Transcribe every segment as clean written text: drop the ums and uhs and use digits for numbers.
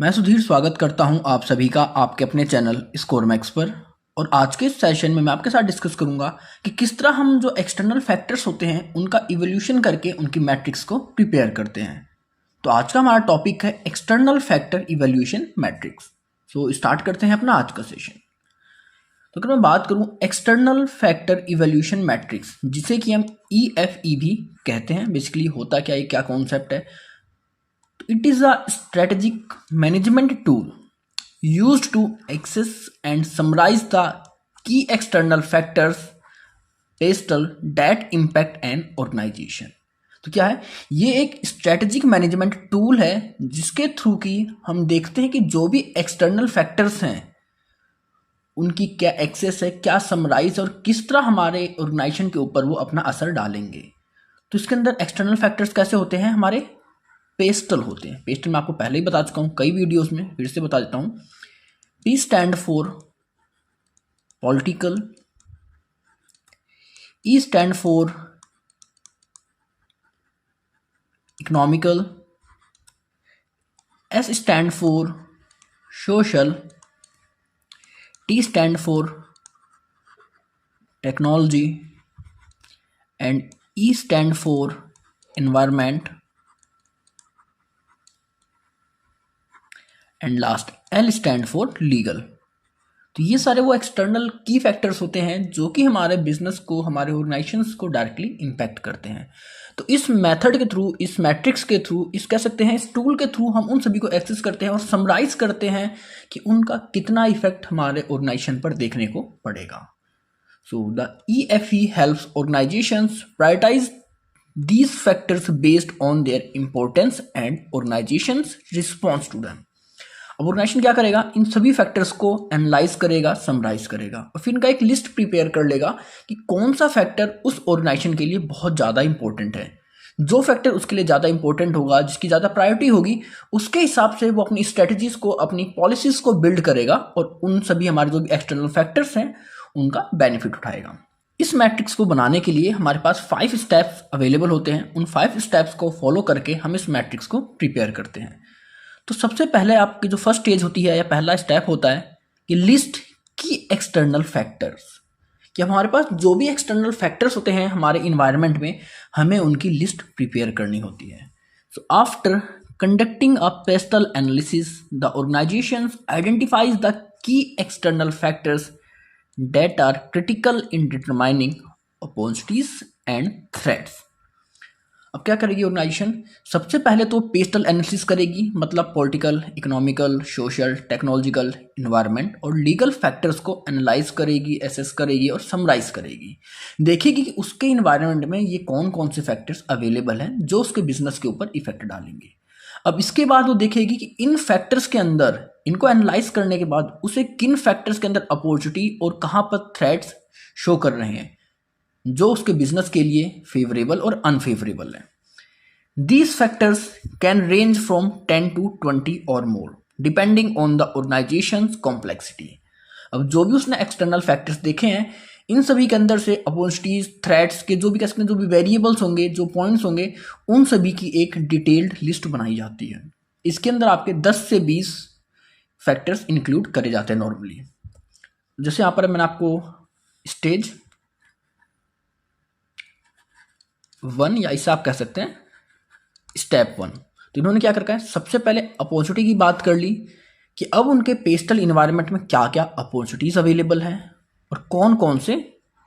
मैं सुधीर स्वागत करता हूं आप सभी का आपके अपने चैनल स्कोर मैक्स पर। और आज के इस सेशन में मैं आपके साथ डिस्कस करूंगा कि किस तरह हम जो एक्सटर्नल फैक्टर्स होते हैं उनका इवोल्यूशन करके उनकी मैट्रिक्स को प्रिपेयर करते हैं। तो आज का हमारा टॉपिक है external factor evolution matrix. So start करते हैं अपना आज का सेशन। तो अगर मैं बात करूं एक्सटर्नल फैक्टर इवोल्यूशन मैट्रिक्स, जिसे कि हम EFE भी कहते हैं, बेसिकली होता क्या है, क्या कॉन्सेप्ट है। It is a strategic management tool used to access and summarize the key external factors pastel that impact an organization। तो क्या है ये? एक स्ट्रेटेजिक मैनेजमेंट टूल है जिसके थ्रू की हम देखते हैं कि जो भी एक्सटर्नल फैक्टर्स हैं उनकी क्या एक्सेस है, क्या समराइज और किस तरह हमारे ऑर्गेनाइजेशन के ऊपर वो अपना असर डालेंगे। तो इसके अंदर एक्सटर्नल फैक्टर्स कैसे होते हैं? हमारे पेस्टल होते हैं। पेस्टल मैं आपको पहले ही बता चुका हूँ कई वीडियोस में, फिर से बता देता हूँ। P stand for political, E stand for economical, S stand for social, T stand for technology and E stand for environment and last L stand for legal. तो ये सारे वो एक्सटर्नल की फैक्टर्स होते हैं जो कि हमारे बिजनेस को, हमारे ऑर्गेनाइजेशंस को डायरेक्टली इम्पैक्ट करते हैं। तो इस मेथड के थ्रू, इस मैट्रिक्स के थ्रू, इस कह सकते हैं इस टूल के थ्रू हम उन सभी को एक्सेस करते हैं और समराइज करते हैं कि उनका कितना इफेक्ट हमारे ऑर्गेनाइजेशन पर देखने को पड़ेगा। So the EFE helps organisations prioritise these factors based on their importance and organization's response to them। अब ऑर्गेनाइजेशन क्या करेगा? इन सभी फैक्टर्स को एनालाइज करेगा, समराइज करेगा और फिर इनका एक लिस्ट प्रिपेयर कर लेगा कि कौन सा फैक्टर उस ऑर्गेनाइजेशन के लिए बहुत ज़्यादा इंपॉर्टेंट है। जो फैक्टर उसके लिए ज़्यादा इंपॉर्टेंट होगा, जिसकी ज़्यादा प्रायोरिटी होगी, उसके हिसाब से वो अपनी स्ट्रेटजीज को, अपनी पॉलिसीज को बिल्ड करेगा और उन सभी हमारे जो भी एक्सटर्नल फैक्टर्स हैं उनका बेनिफिट उठाएगा। इस मैट्रिक्स को बनाने के लिए हमारे पास 5 स्टेप्स अवेलेबल होते हैं। उन 5 स्टेप्स को फॉलो करके हम इस मैट्रिक्स को प्रिपेयर करते हैं। तो सबसे पहले आपकी जो फर्स्ट स्टेज होती है या पहला स्टेप होता है कि लिस्ट की एक्सटर्नल फैक्टर्स। कि हमारे पास जो भी एक्सटर्नल फैक्टर्स होते हैं हमारे इन्वायरमेंट में, हमें उनकी लिस्ट प्रिपेयर करनी होती है। So after conducting a PESTLE analysis, the organisation identifies the key external factors that are critical in determining opportunities and threats। अब क्या करेगी ऑर्गेनाइजेशन? सबसे पहले तो पेस्टल एनालिसिस करेगी, मतलब political, economical, social, technological, environment और लीगल फैक्टर्स को एनालाइज करेगी, एसेस करेगी और समराइज करेगी। देखेगी कि उसके इन्वायरमेंट में ये कौन कौन से फैक्टर्स अवेलेबल हैं जो उसके बिजनेस के ऊपर इफेक्ट डालेंगे। अब इसके बाद वो देखेगी कि इन फैक्टर्स के अंदर, इनको एनालाइज करने के बाद उसे किन फैक्टर्स के अंदर अपॉर्चुनिटी और कहाँ पर थ्रेट्स शो कर रहे हैं जो उसके बिजनेस के लिए फेवरेबल और अनफेवरेबल है। These factors can range from 10 to 20 और more depending on the organisation's complexity. अब जो भी उसने एक्सटर्नल फैक्टर्स देखे हैं, इन सभी के अंदर से अपॉर्चुनिटीज, थ्रेट्स के जो भी कह सकते हैं, जो भी वेरिएबल्स होंगे, जो पॉइंट्स होंगे, उन सभी की एक डिटेल्ड लिस्ट बनाई जाती है। इसके अंदर आपके 10 से 20 फैक्टर्स इंक्लूड करे जाते हैं नॉर्मली। जैसे यहाँ पर मैंने आपको स्टेज 1 या इसे आप कह सकते हैं स्टेप 1। तो इन्होंने क्या कर रखा है? सबसे पहले अपॉर्चुनिटी की बात कर ली कि अब उनके पेस्टल इन्वायरमेंट में क्या क्या अपॉर्चुनिटीज अवेलेबल हैं और कौन कौन से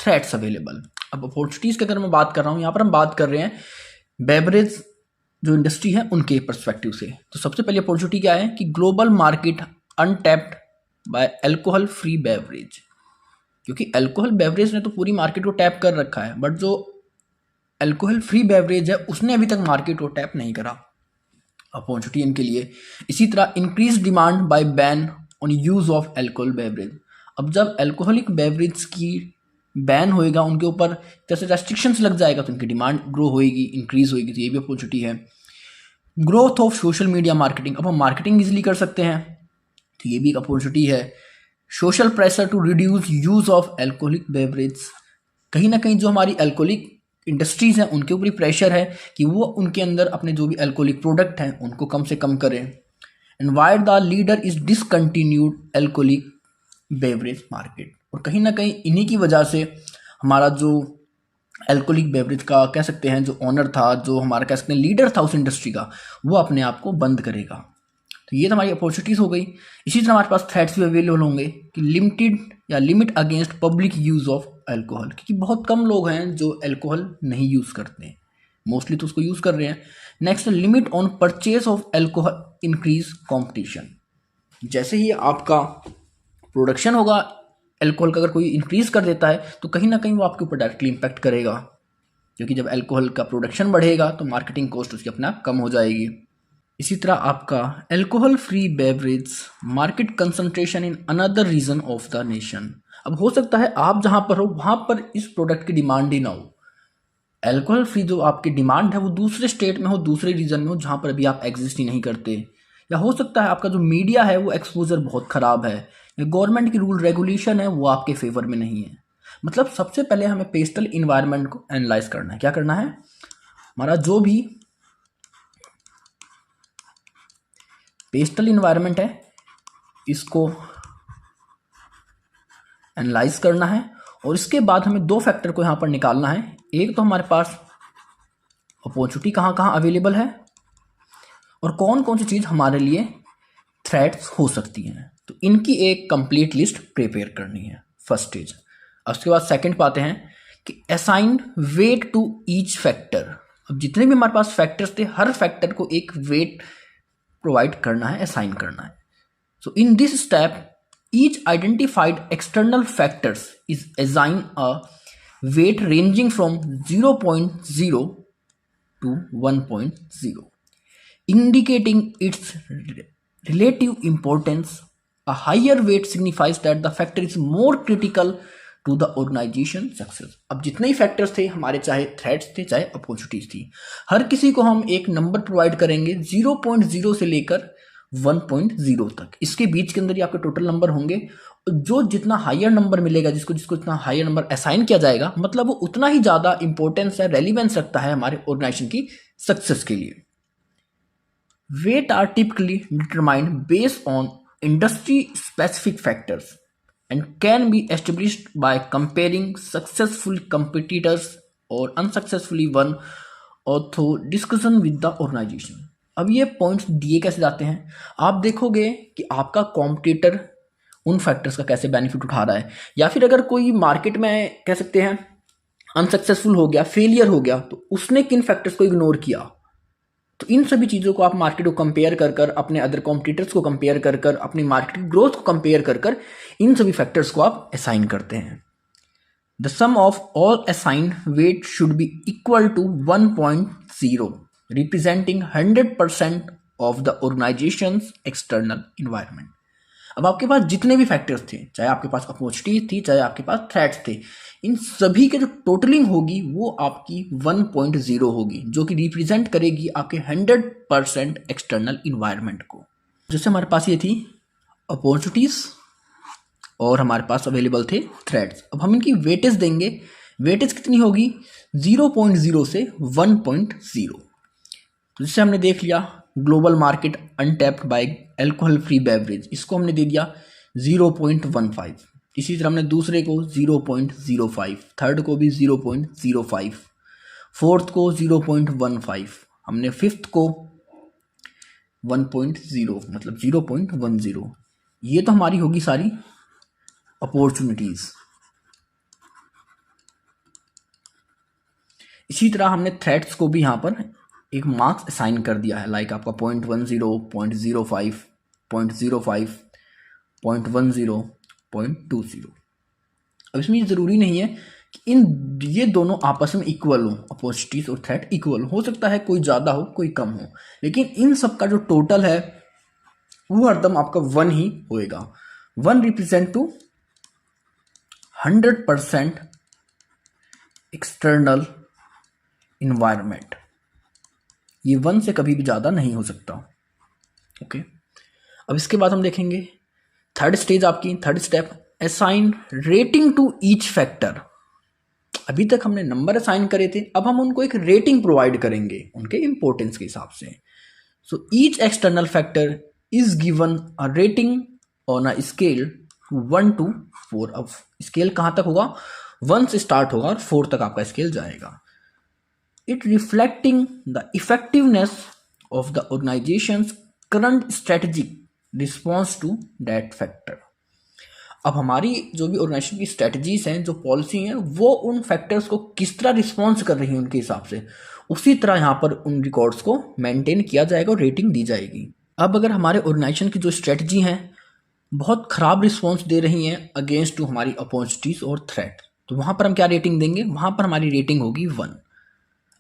थ्रेट्स अवेलेबल। अब अपॉर्चुनिटीज की अगर मैं बात कर रहा हूँ, यहाँ पर हम बात कर रहे हैं बेवरेज जो इंडस्ट्री है उनके परस्पेक्टिव से। तो सबसे पहले अपॉर्चुनिटी क्या है कि global market untapped by alcohol free beverage. क्योंकि अल्कोहल बेवरेज ने तो पूरी मार्केट को टैप कर रखा है, बट जो अल्कोहल फ्री बेवरेज है उसने अभी तक मार्केट को टैप नहीं करा। अपॉर्चुनिटी इनके लिए। इसी तरह increase demand by ban on use of alcohol beverage. अब जब अल्कोहलिक बेवरेज की बैन होएगा, उनके ऊपर जैसे रेस्ट्रिक्शंस लग जाएगा, तो उनकी डिमांड ग्रो होएगी, इंक्रीज होएगी। तो ये भी अपॉर्चुनिटी है। Growth of social media marketing. अब हम मार्केटिंग इजीली कर सकते हैं, तो ये भी एक अपॉर्चुनिटी है। Social pressure to reduce use of alcoholic beverage. कहीं ना कहीं जो हमारी अल्कोहलिक इंडस्ट्रीज हैं उनके ऊपर प्रेशर है कि वो उनके अंदर अपने जो भी अल्कोहलिक प्रोडक्ट हैं उनको कम से कम करें। And why the leader is discontinued alcoholic beverage market. और कहीं ना कहीं इन्हीं की वजह से हमारा जो एल्कोहलिक बेवरेज का कह सकते हैं जो ऑनर था, जो हमारा कह सकते हैं लीडर था उस इंडस्ट्री का, वो अपने आप को बंद करेगा। तो ये तो हमारी अपॉर्चुनिटीज़ हो गई। इसी तरह हमारे पास थ्रेट्स भी अवेलेबल होंगे कि लिमिटेड या limit against public use of alcohol, क्योंकि बहुत कम लोग हैं जो अल्कोहल नहीं यूज़ करते हैं, मोस्टली तो उसको यूज़ कर रहे हैं। Next, limit on purchase of alcohol increase competition. जैसे ही आपका प्रोडक्शन होगा अल्कोहल का, अगर कोई इंक्रीज कर देता है तो कहीं ना कहीं वो आपके ऊपर डायरेक्टली इम्पैक्ट करेगा, क्योंकि जब अल्कोहल का प्रोडक्शन बढ़ेगा तो मार्केटिंग कॉस्ट उसकी अपना कम हो जाएगी। इसी तरह आपका alcohol free beverage market concentration in another region of the nation. अब हो सकता है आप जहाँ पर हो वहाँ पर इस प्रोडक्ट की डिमांड ही ना हो, अल्कोहल फ्री जो आपकी डिमांड है वो दूसरे स्टेट में हो, दूसरे रीजन में हो जहाँ पर अभी आप एग्जिस्ट ही नहीं करते। या हो सकता है आपका जो मीडिया है वो एक्सपोजर बहुत ख़राब है, या गवर्नमेंट की रूल रेगुलेशन है वो आपके फेवर में नहीं है। मतलब सबसे पहले हमें पेस्टल इन्वायरमेंट को एनालाइज करना है। क्या करना है, हमारा जो भी पेस्टल इन्वायरमेंट है इसको एनालाइज करना है, और इसके बाद हमें दो फैक्टर को यहाँ पर निकालना है। एक तो हमारे पास अपॉर्चुनिटी कहाँ कहाँ अवेलेबल है और कौन कौन सी चीज़ हमारे लिए थ्रेट्स हो सकती हैं, तो इनकी एक कंप्लीट लिस्ट प्रिपेयर करनी है, फर्स्ट स्टेज। उसके बाद सेकंड पाते हैं कि assign weight to each factor. अब जितने भी हमारे पास फैक्टर्स थे हर फैक्टर को एक वेट प्रोवाइड करना है, असाइन करना है। So in this step each identified external factors is assign a weight ranging from 0.0 to 1.0 indicating its relative importance. A higher weight signifies that the factor is more critical to the organization success. अब जितने ही factors थे हमारे, चाहे threats थे चाहे opportunities थी, हर किसी को हम एक नंबर प्रोवाइड करेंगे 0.0 से लेकर 1.0 तक। इसके बीच के अंदर ही आपके टोटल नंबर होंगे। जो जितना हायर नंबर मिलेगा, जिसको जितना हायर नंबर असाइन किया जाएगा, मतलब वो उतना ही ज़्यादा इंपॉर्टेंस है, रेलिवेंस रखता है हमारे ऑर्गेनाइजेशन की सक्सेस के लिए। Weight are typically determined based on industry specific factors and can be established by comparing successful competitors or unsuccessfully one or through discussion with the organization. अब ये पॉइंट्स दिए कैसे जाते हैं, आप देखोगे कि आपका कॉम्पिटिटर उन फैक्टर्स का कैसे बेनिफिट उठा रहा है, या फिर अगर कोई मार्केट में कह सकते हैं अनसक्सेसफुल हो गया, फेलियर हो गया, तो उसने किन फैक्टर्स को इग्नोर किया। तो इन सभी चीज़ों को आप मार्केट को कंपेयर कर कर, अपने अदर कॉम्पिटिटर्स को कंपेयर कर कर, अपनी मार्केट ग्रोथ को कंपेयर कर कर, इन सभी फैक्टर्स को आप असाइन करते हैं। The sum of all assigned weight should be equal to 1.0 representing 100% of the organisations external environment. अब आपके पास जितने भी फैक्टर्स थे, चाहे आपके पास अपॉर्चुनिटी थी चाहे आपके पास थ्रेट्स थे, इन सभी के जो टोटलिंग होगी वो आपकी 1.0 होगी, जो कि रिप्रेजेंट करेगी आपके 100% एक्सटर्नल इन्वायरमेंट को। जैसे हमारे पास ये थी अपॉर्चुनिटीज और हमारे पास अवेलेबल थे थ्रेट्स। अब हम इनकी वेटेज देंगे। वेटेज कितनी होगी, 0.0 से 1.0। तो जिससे हमने देख लिया global market untapped by alcohol free beverage, इसको हमने दे दिया 0.15। इसी तरह हमने दूसरे को 0.05, थर्ड को भी 0.05, फोर्थ को 0.15, हमने फिफ्थ को 1.0 मतलब 0.10। ये तो हमारी होगी सारी अपॉर्चुनिटीज। इसी तरह हमने थ्रेट्स को भी यहाँ पर एक मार्क्स असाइन कर दिया है, लाइक आपका 0.10, 0.05, 0.05, 0.10, 0.20। अब इसमें ये ज़रूरी नहीं है कि ये दोनों आपस में इक्वल हो, अपॉर्चुनिटीज और थ्रेट इक्वल हो सकता है कोई ज़्यादा हो कोई कम हो, लेकिन इन सब का जो टोटल है वो हरदम आपका 1 ही होएगा। 1 रिप्रेजेंट टू 100% एक्सटर्नल इन्वायरमेंट, ये 1 से कभी भी ज़्यादा नहीं हो सकता। ओके, अब इसके बाद हम देखेंगे थर्ड स्टेज आपकी, third step, assign rating to each factor. अभी तक हमने नंबर असाइन करे थे, अब हम उनको एक रेटिंग प्रोवाइड करेंगे उनके इंपॉर्टेंस के हिसाब से। So each external factor is given a rating on a scale 1 to 4. अब स्केल कहाँ तक होगा, 1 से स्टार्ट होगा और 4 तक आपका स्केल जाएगा. It reflecting the effectiveness of the organization's current strategic response to that factor. अब हमारी जो भी ऑर्गेनाइजेशन की स्ट्रेटजीज हैं, जो पॉलिसी हैं, वो उन फैक्टर्स को किस तरह रिस्पॉन्स कर रही हैं उनके हिसाब से, उसी तरह यहाँ पर उन रिकॉर्ड्स को मेंटेन किया जाएगा और रेटिंग दी जाएगी. अब अगर हमारे ऑर्गेनाइजेशन की जो स्ट्रेटजी हैं बहुत ख़राब रिस्पॉन्स दे रही हैं अगेंस्ट टू हमारी अपॉर्चुनिटीज़ और थ्रेट, तो वहाँ पर हम क्या रेटिंग देंगे, वहाँ पर हमारी रेटिंग होगी 1.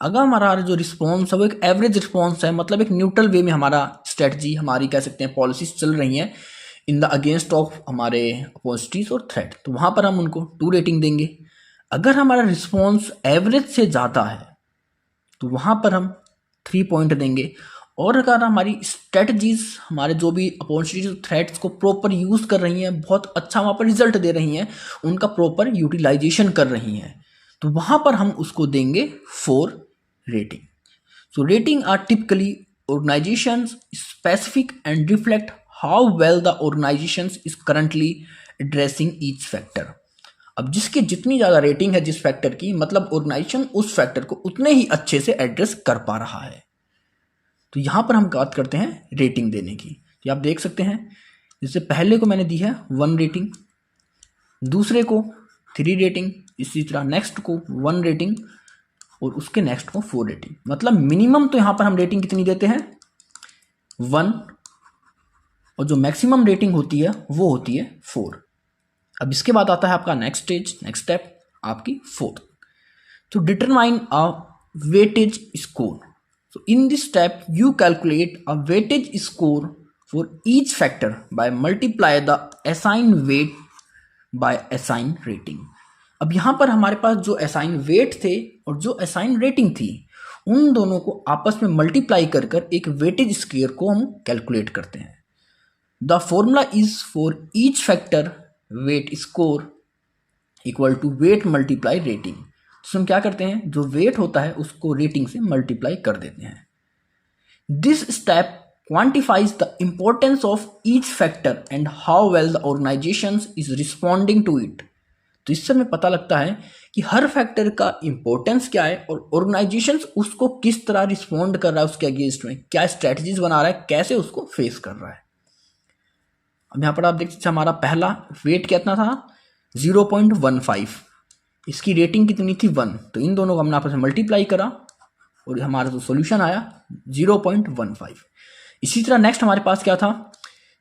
अगर हमारा जो रिस्पॉन्स है वो एक एवरेज रिस्पॉन्स है, मतलब एक न्यूट्रल वे में हमारा स्ट्रेटजी, हमारी कह सकते हैं पॉलिसीज चल रही हैं इन द अगेंस्ट ऑफ हमारे अपॉर्चुनिटीज़ और थ्रेट, तो वहाँ पर हम उनको 2 रेटिंग देंगे. अगर हमारा रिस्पॉन्स एवरेज से ज़्यादा है तो वहाँ पर हम 3 पॉइंट देंगे. और अगर हमारी स्ट्रेटजीज हमारे जो भी अपॉर्चुनिटीज थ्रेट्स को प्रॉपर यूज़ कर रही हैं, बहुत अच्छा वहाँ पर रिजल्ट दे रही हैं, उनका प्रॉपर यूटिलाइजेशन कर रही हैं, तो वहाँ पर हम उसको देंगे 4 rating. So rating are typically organisations specific and reflect how well the organisations is currently addressing each factor. अब जिसकी जितनी ज़्यादा रेटिंग है जिस फैक्टर की, मतलब ऑर्गेनाइजेशन उस फैक्टर को उतने ही अच्छे से एड्रेस कर पा रहा है. तो यहाँ पर हम बात करते हैं रेटिंग देने की. तो आप देख सकते हैं जैसे पहले को मैंने दी है 1 रेटिंग, दूसरे को 3 रेटिंग, इसी तरह नेक्स्ट को 1 रेटिंग और उसके नेक्स्ट को 4 रेटिंग. मतलब मिनिमम तो यहाँ पर हम रेटिंग कितनी देते हैं 1, और जो मैक्सिमम रेटिंग होती है वो होती है 4. अब इसके बाद आता है आपका नेक्स्ट स्टेप आपकी 4th. तो determine a weightage score. So in this step, you calculate a weightage score for each factor by multiply the assigned weight by assigned rating. अब यहाँ पर हमारे पास जो असाइन वेट थे और जो असाइन रेटिंग थी, उन दोनों को आपस में मल्टीप्लाई कर कर एक वेटेज स्केयर को हम कैलकुलेट करते हैं. The formula is for each factor weight score equal to weight multiply rating. तो हम क्या करते हैं, जो वेट होता है उसको रेटिंग से मल्टीप्लाई कर देते हैं. This step quantifies the importance of each factor and how well the organisation is responding to it. तो इससे हमें पता लगता है कि हर फैक्टर का इंपॉर्टेंस क्या है और ऑर्गेनाइजेशन उसको किस तरह रिस्पॉन्ड कर रहा है, उसके अगेंस्ट में क्या स्ट्रैटेजीज बना रहा है, कैसे उसको फेस कर रहा है. अब यहाँ पर आप देख सकते हमारा पहला वेट कितना था 0.15, इसकी रेटिंग कितनी थी 1, तो इन दोनों को हमने आपस में मल्टीप्लाई करा और हमारा जो सॉल्यूशन आया 0.15. इसी तरह नेक्स्ट हमारे पास क्या था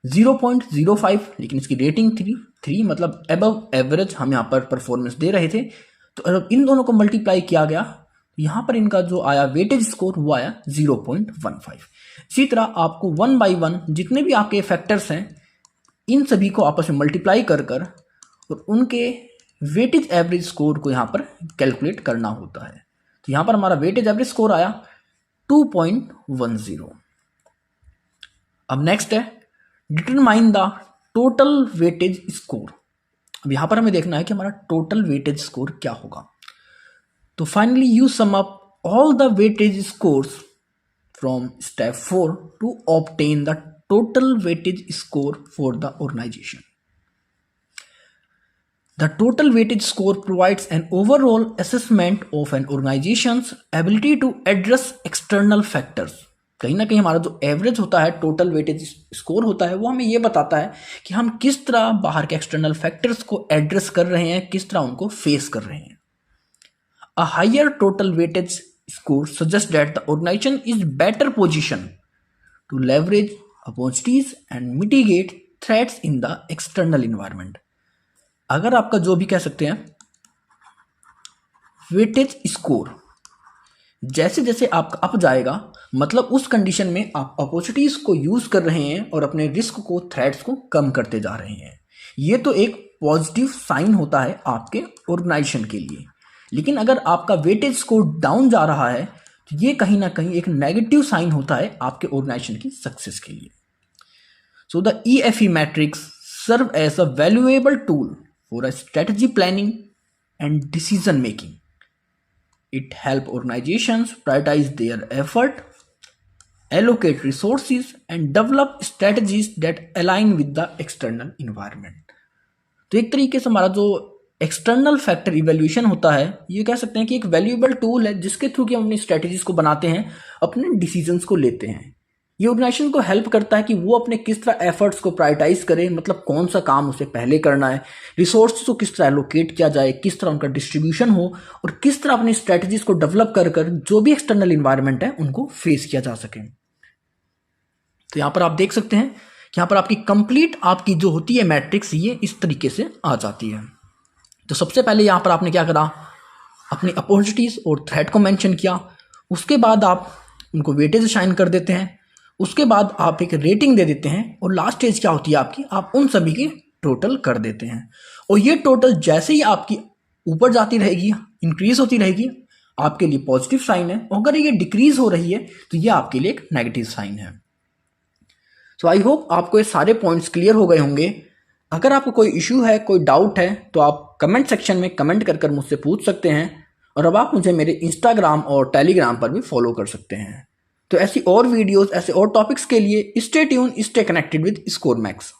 0.05, लेकिन इसकी रेटिंग 3, मतलब अबव एवरेज हम यहाँ पर परफॉर्मेंस दे रहे थे. तो अगर इन दोनों को मल्टीप्लाई किया गया तो यहाँ पर इनका जो आया वेटेज स्कोर वो आया 0.15. इसी तरह आपको 1 by 1 जितने भी आपके फैक्टर्स हैं इन सभी को आपस में मल्टीप्लाई कर कर और उनके वेटेज एवरेज स्कोर को यहाँ पर कैलकुलेट करना होता है. तो यहाँ पर हमारा वेटेज एवरेज स्कोर आया 2.10. अब नेक्स्ट है determine the total weightage score. अब यहाँ पर हमें देखना है कि हमारा टोटल वेटेज स्कोर क्या होगा. तो finally you sum up all the weightage scores from step 4 to obtain the total weightage score for the organisation. The total weightage score provides an overall assessment of an organization's ability to address external factors. कहीं ना कहीं हमारा जो average होता है total weightage score होता है वो हमें ये बताता है कि हम किस तरह बाहर के एक्सटर्नल फैक्टर्स को एड्रेस कर रहे हैं, किस तरह उनको फेस कर रहे हैं. A higher total weightage score suggests that the organization is better positioned to leverage opportunities and mitigate threats in the external environment. अगर आपका जो भी कह सकते हैं वेटेज स्कोर जैसे जैसे आपका अप जाएगा, मतलब उस कंडीशन में आप अपॉर्चुनिटीज को यूज कर रहे हैं और अपने रिस्क को, थ्रेट्स को कम करते जा रहे हैं. ये तो एक पॉजिटिव साइन होता है आपके ऑर्गेनाइजेशन के लिए. लेकिन अगर आपका वेटेज स्कोर डाउन जा रहा है तो ये कहीं ना कहीं एक नेगेटिव साइन होता है आपके ऑर्गेनाइजेशन की सक्सेस के लिए. So the EFE matrix serve as a valuable tool for a strategy planning and decision making. It helps organizations prioritize their effort allocate resources and develop strategies that align with the external environment। तो एक तरीके से हमारा जो external factor evaluation होता है, ये कह सकते हैं कि एक वैल्यूएबल टूल है जिसके थ्रू कि हम अपनी स्ट्रेटजीज को बनाते हैं, अपने डिसीजंस को लेते हैं। ये ऑर्गेनाइजेशन को हेल्प करता है कि वो अपने किस तरह एफर्ट्स को प्रायोरिटाइज करे, मतलब कौन सा काम उसे पहले करना है, रिसोर्स को किस तरह एलोकेट किया जाए, किस तरह उनका डिस्ट्रीब्यूशन हो, और किस तरह अपनी स्ट्रेटजीज को डेवलप कर कर जो भी एक्सटर्नल इन्वायरमेंट है उनको फेस किया जा सके। तो यहाँ पर आप देख सकते हैं कि यहाँ पर आपकी कंप्लीट आपकी जो होती है मैट्रिक्स, ये इस तरीके से आ जाती है। तो सबसे पहले यहाँ पर आपने क्या करा, अपनी अपॉर्चुनिटीज और थ्रेट को मेंशन किया, उसके बाद आप उनको वेटेज असाइन कर देते हैं, उसके बाद आप एक रेटिंग दे देते हैं, और लास्ट स्टेज क्या होती है आपकी, आप उन सभी की टोटल कर देते हैं। और ये टोटल जैसे ही आपकी ऊपर जाती रहेगी, इंक्रीज होती रहेगी, आपके लिए पॉजिटिव साइन है, और अगर ये डिक्रीज हो रही है तो ये आपके लिए एक नेगेटिव साइन है। सो आई होप आपको ये सारे पॉइंट्स क्लियर हो गए होंगे। अगर आपको कोई इशू है, कोई डाउट है, तो आप कमेंट सेक्शन में कमेंट कर मुझसे पूछ सकते हैं, और अब आप मुझे मेरे इंस्टाग्राम और टेलीग्राम पर भी फॉलो कर सकते हैं। तो ऐसी और वीडियोस, ऐसे और टॉपिक्स के लिए stay tune, stay connected with score max.